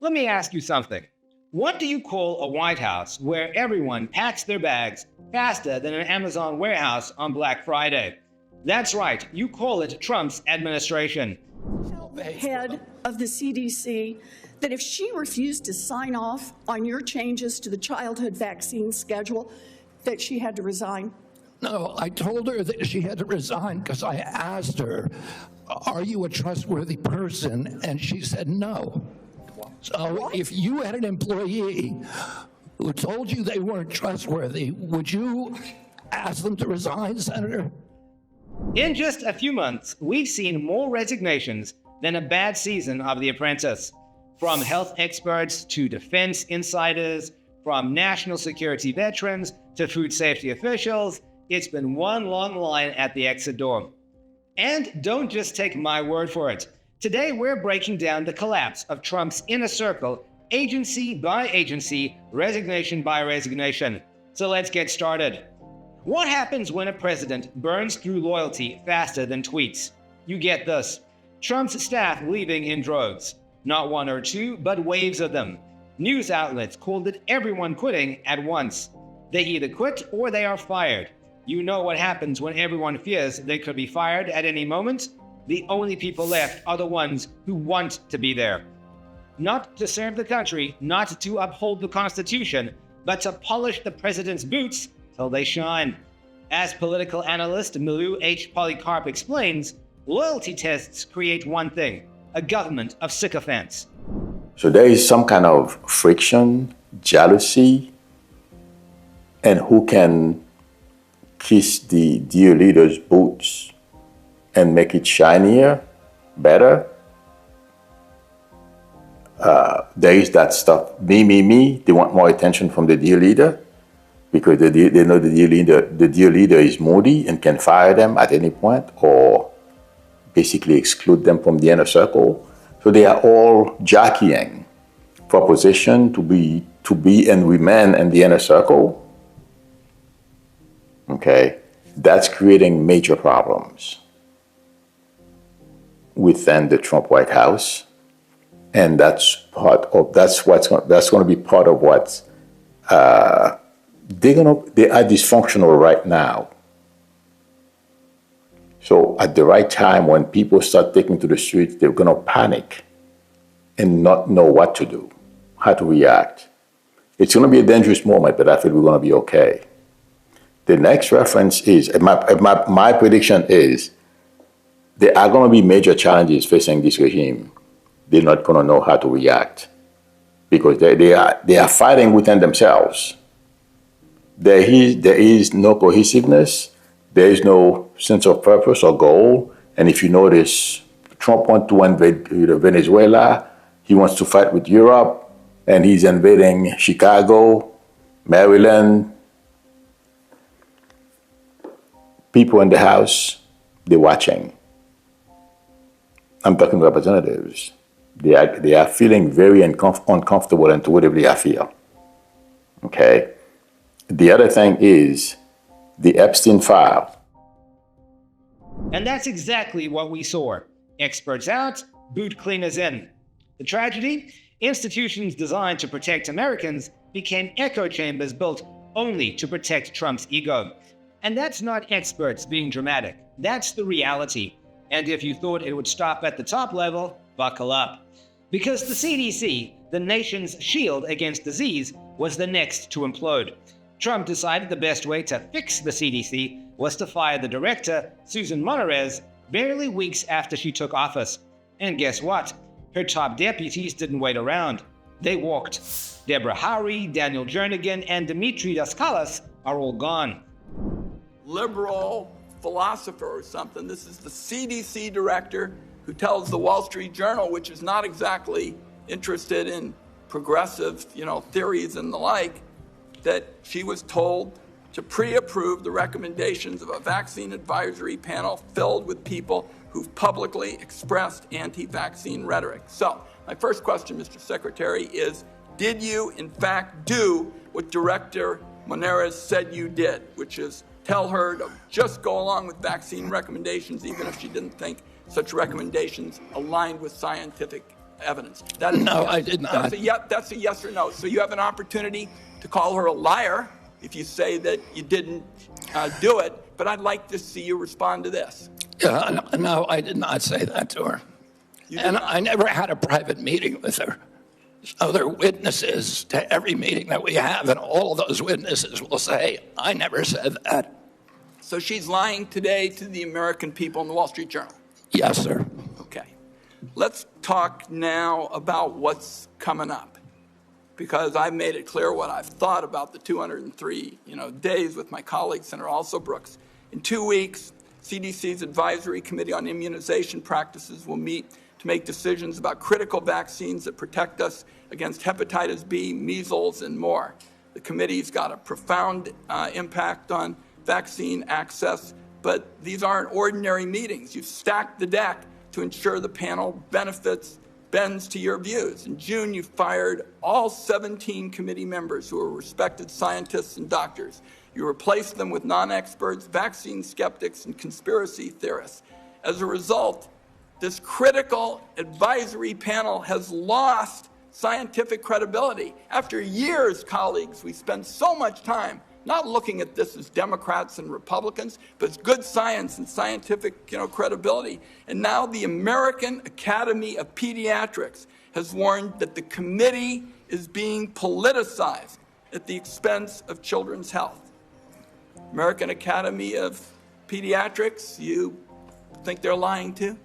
Let me ask you something. What do you call a White House where everyone packs their bags faster than an Amazon warehouse on Black Friday? That's right, you call it Trump's administration. Tell the head of the CDC that if she refused to sign off on your changes to the childhood vaccine schedule, that she had to resign? No, I told her that she had to resign because I asked her, are you a trustworthy person? And she said no. So if you had an employee who told you they weren't trustworthy, would you ask them to resign, Senator? In just a few months, we've seen more resignations than a bad season of The Apprentice. From health experts to defense insiders, from national security veterans to food safety officials, it's been one long line at the exit door. And don't just take my word for it. Today, we're breaking down the collapse of Trump's inner circle, agency by agency, resignation by resignation. So let's get started. What happens when a president burns through loyalty faster than tweets? You get this. Trump's staff leaving in droves. Not one or two, but waves of them. News outlets called it everyone quitting at once. They either quit or they are fired. You know what happens when everyone fears they could be fired at any moment? The only people left are the ones who want to be there. Not to serve the country, not to uphold the Constitution, but to polish the president's boots till they shine. As political analyst Milou H. Polycarp explains, loyalty tests create one thing, a government of sycophants. So there is some kind of friction, jealousy, and who can kiss the dear leader's boots and make it shinier, better. There is that stuff, me. They want more attention from the dear leader because they know the dear leader is moody and can fire them at any point or basically exclude them from the inner circle. So they are all jockeying for position to be and remain in the inner circle. Okay, that's creating major problems within the Trump White House, and that's going to be part of what they are dysfunctional right now. So at the right time, when people start taking to the streets, they're going to panic and not know what to do, how to react. It's going to be a dangerous moment, but I feel we're going to be okay. The next reference is, my prediction is, there are going to be major challenges facing this regime. They're not going to know how to react because they are fighting within themselves. There is no cohesiveness. There is no sense of purpose or goal. And if you notice, Trump wants to invade Venezuela. He wants to fight with Europe, and he's invading Chicago, Maryland. People in the House, they're watching. I'm talking representatives. They are feeling very uncomfortable and intuitively, I feel. Okay? The other thing is the Epstein file. And that's exactly what we saw. Experts out, boot cleaners in. The tragedy? Institutions designed to protect Americans became echo chambers built only to protect Trump's ego. And that's not experts being dramatic. That's the reality. And if you thought it would stop at the top level, buckle up. Because the CDC, the nation's shield against disease, was the next to implode. Trump decided the best way to fix the CDC was to fire the director, Susan Monterez, barely weeks after she took office. And guess what? Her top deputies didn't wait around. They walked. Deborah Howry, Daniel Jernigan, and Dimitri Daskalis are all gone. Liberal philosopher or something. This is the CDC director who tells the Wall Street Journal, which is not exactly interested in progressive, theories and the like, that she was told to pre-approve the recommendations of a vaccine advisory panel filled with people who've publicly expressed anti-vaccine rhetoric. So, my first question, Mr. Secretary, is did you, in fact, do what Director Monterez said you did, which is tell her to just go along with vaccine recommendations, even if she didn't think such recommendations aligned with scientific evidence? That is No, yes. I did not. That's a yes or no. So you have an opportunity to call her a liar if you say that you didn't do it. But I'd like to see you respond to this. No, I did not say that to her. And I never had a private meeting with her. So there are witnesses to every meeting that we have, and all of those witnesses will say, I never said that. So she's lying today to the American people in the Wall Street Journal. Yes, sir. Okay. Let's talk now about what's coming up, because I've made it clear what I've thought about the 203 days with my colleague, Senator Also Brooks. In 2 weeks, CDC's Advisory Committee on Immunization Practices will meet to make decisions about critical vaccines that protect us against hepatitis B, measles, and more. The committee's got a profound impact on vaccine access, but these aren't ordinary meetings. You've stacked the deck to ensure the panel bends to your views. In June, you fired all 17 committee members who are respected scientists and doctors. You replaced them with non-experts, vaccine skeptics, and conspiracy theorists. As a result, this critical advisory panel has lost scientific credibility. After years, colleagues, we spend so much time not looking at this as Democrats and Republicans, but as good science and scientific credibility. And now the American Academy of Pediatrics has warned that the committee is being politicized at the expense of children's health. American Academy of Pediatrics, you think they're lying too?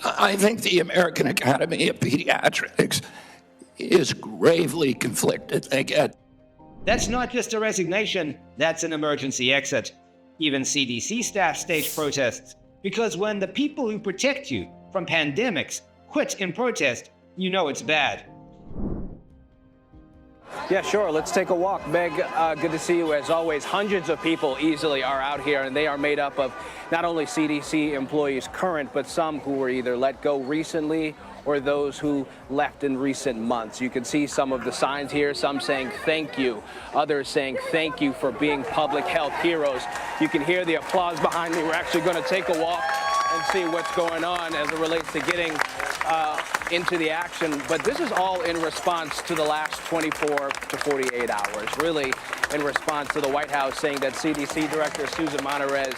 I think the American Academy of Pediatrics is gravely conflicted. That's not just a resignation, that's an emergency exit. Even CDC staff staged protests, because when the people who protect you from pandemics quit in protest, you know it's bad. Yeah, sure. Let's take a walk. Meg, good to see you. As always, hundreds of people easily are out here, and they are made up of not only CDC employees current, but some who were either let go recently or those who left in recent months. You can see some of the signs here, some saying thank you, others saying thank you for being public health heroes. You can hear the applause behind me. We're actually going to take a walk and see what's going on as it relates to getting into the action. But this is all in response to the last 24 to 48 hours, really in response to the White House saying that CDC Director Susan Monterez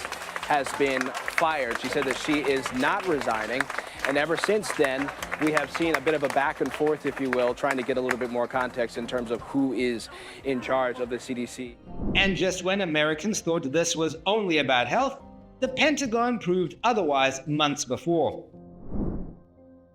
has been fired. She said that she is not resigning. And ever since then, we have seen a bit of a back and forth, if you will, trying to get a little bit more context in terms of who is in charge of the CDC. And just when Americans thought this was only about health, the Pentagon proved otherwise months before.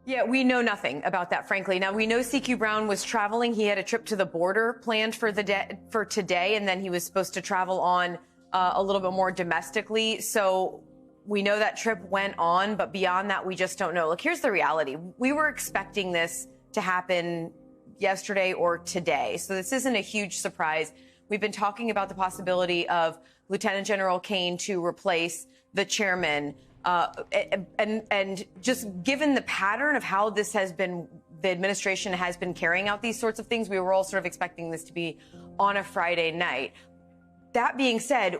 Yeah, we know nothing about that, frankly. Now, we know CQ Brown was traveling. He had a trip to the border planned for today, and then he was supposed to travel on a little bit more domestically. So we know that trip went on, but beyond that, we just don't know. Look, here's the reality. We were expecting this to happen yesterday or today. So this isn't a huge surprise. We've been talking about the possibility of Lieutenant General Kane to replace the chairman. And just given the pattern of how this has been, the administration has been carrying out these sorts of things, we were all sort of expecting this to be on a Friday night. That being said,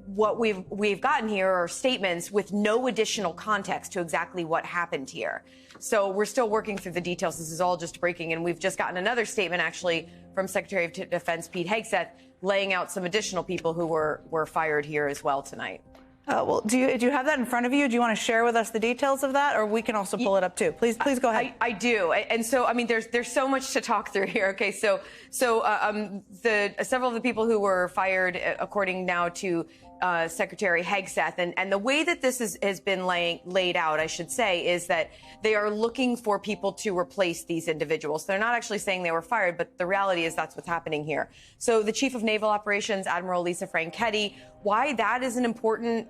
what we've gotten here are statements with no additional context to exactly what happened here. So we're still working through the details. This is all just breaking, and we've just gotten another statement actually from Secretary of Defense Pete Hegseth laying out some additional people who were fired here as well tonight. Well, do you have that in front of you? Do you want to share with us the details of that, or we can also pull it up too? Please go ahead. I do, and so I mean, there's so much to talk through here. Okay, so several of the people who were fired, according now to Secretary Hegseth, and the way that this has been laid out, I should say, is that they are looking for people to replace these individuals. They're not actually saying they were fired, but the reality is that's what's happening here. So the Chief of Naval Operations, Admiral Lisa Franchetti, why that is an important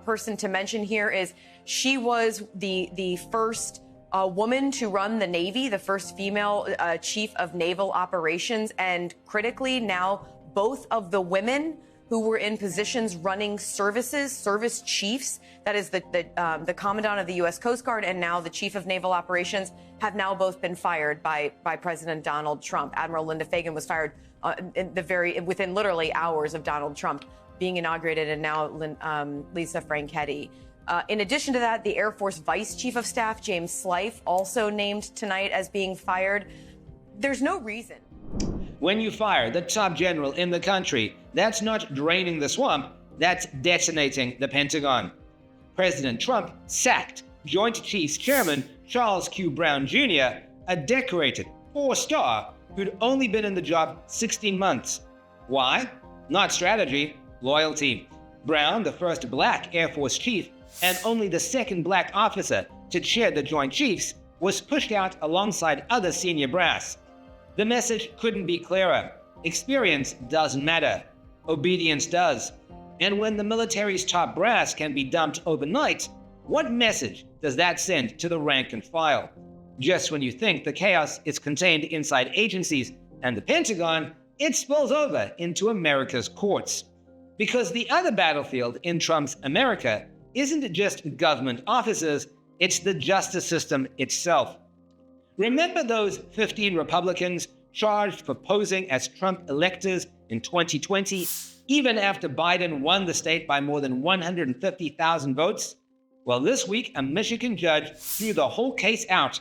person to mention here is she was the first woman to run the Navy, the first female Chief of Naval Operations, and critically now both of the women who were in positions running service chiefs, that is the Commandant of the U.S. Coast Guard and now the Chief of Naval Operations, have now both been fired by President Donald Trump. Admiral Linda Fagan was fired within literally hours of Donald Trump being inaugurated, and now Lisa Franchetti. In addition to that, the Air Force Vice Chief of Staff, James Slife, also named tonight as being fired. There's no reason. When you fire the top general in the country, that's not draining the swamp, that's detonating the Pentagon. President Trump sacked Joint Chiefs Chairman Charles Q. Brown Jr., a decorated 4-star who'd only been in the job 16 months. Why? Not strategy, loyalty. Brown, the first black Air Force chief and only the second black officer to chair the Joint Chiefs, was pushed out alongside other senior brass. The message couldn't be clearer. Experience doesn't matter. Obedience does. And when the military's top brass can be dumped overnight, what message does that send to the rank and file? Just when you think the chaos is contained inside agencies and the Pentagon, it spills over into America's courts. Because the other battlefield in Trump's America isn't just government offices, it's the justice system itself. Remember those 15 Republicans charged for posing as Trump electors in 2020, even after Biden won the state by more than 150,000 votes? Well, this week, a Michigan judge threw the whole case out.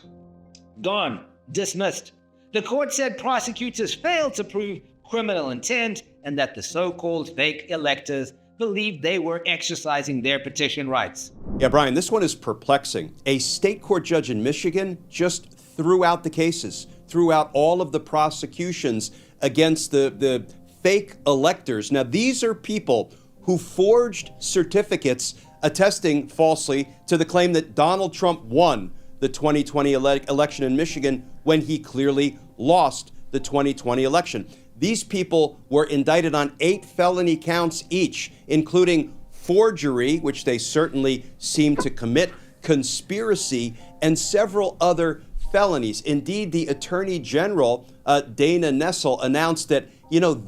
Gone. Dismissed. The court said prosecutors failed to prove criminal intent and that the so-called fake electors believed they were exercising their petition rights. Yeah, Brian, this one is perplexing. A state court judge in Michigan just threw out the cases, threw out all of the prosecutions against the fake electors. Now, these are people who forged certificates attesting falsely to the claim that Donald Trump won the 2020 election in Michigan when he clearly lost the 2020 election. These people were indicted on 8 felony counts each, including forgery, which they certainly seem to commit, conspiracy, and several other felonies. Indeed, the Attorney General, Dana Nessel, announced that,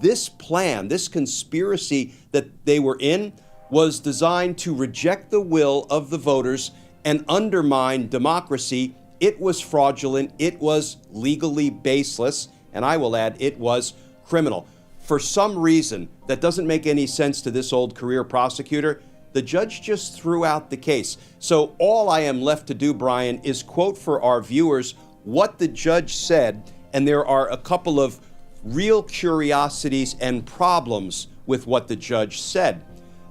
this plan, this conspiracy that they were in was designed to reject the will of the voters and undermine democracy. It was fraudulent, it was legally baseless, and I will add, it was criminal. For some reason that doesn't make any sense to this old career prosecutor, the judge just threw out the case. So all I am left to do, Brian, is quote for our viewers what the judge said, and there are a couple of real curiosities and problems with what the judge said.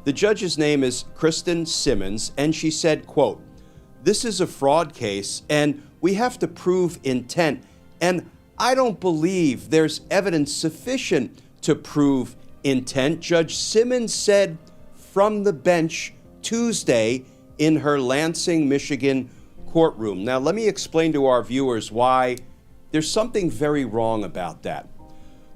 The judge's name is Kristen Simmons, and she said, quote, "This is a fraud case, and we have to prove intent, and I don't believe there's evidence sufficient to prove intent," Judge Simmons said from the bench Tuesday in her Lansing, Michigan courtroom. Now, let me explain to our viewers why there's something very wrong about that.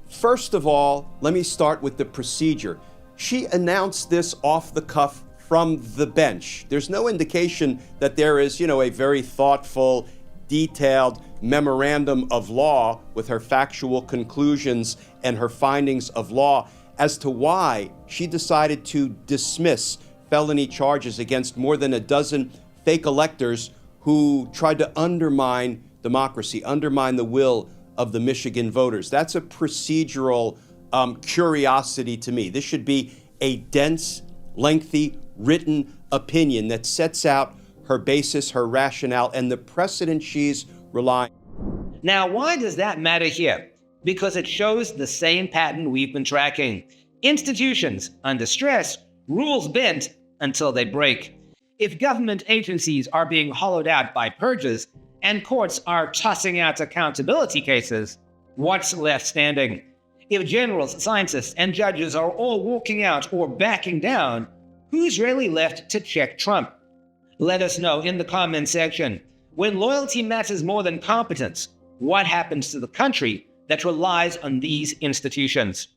First of all, let me start with the procedure. She announced this off the cuff from the bench. There's no indication that there is, a very thoughtful, detailed memorandum of law with her factual conclusions and her findings of law as to why she decided to dismiss felony charges against more than a dozen fake electors who tried to undermine democracy, undermine the will of the Michigan voters. That's a procedural curiosity to me. This should be a dense, lengthy, written opinion that sets out her basis, her rationale, and the precedent she's relying on. Now, why does that matter here? Because it shows the same pattern we've been tracking. Institutions under stress, rules bent until they break. If government agencies are being hollowed out by purges and courts are tossing out accountability cases, what's left standing? If generals, scientists, and judges are all walking out or backing down, who's really left to check Trump? Let us know in the comment section. When loyalty matters more than competence, what happens to the country that relies on these institutions?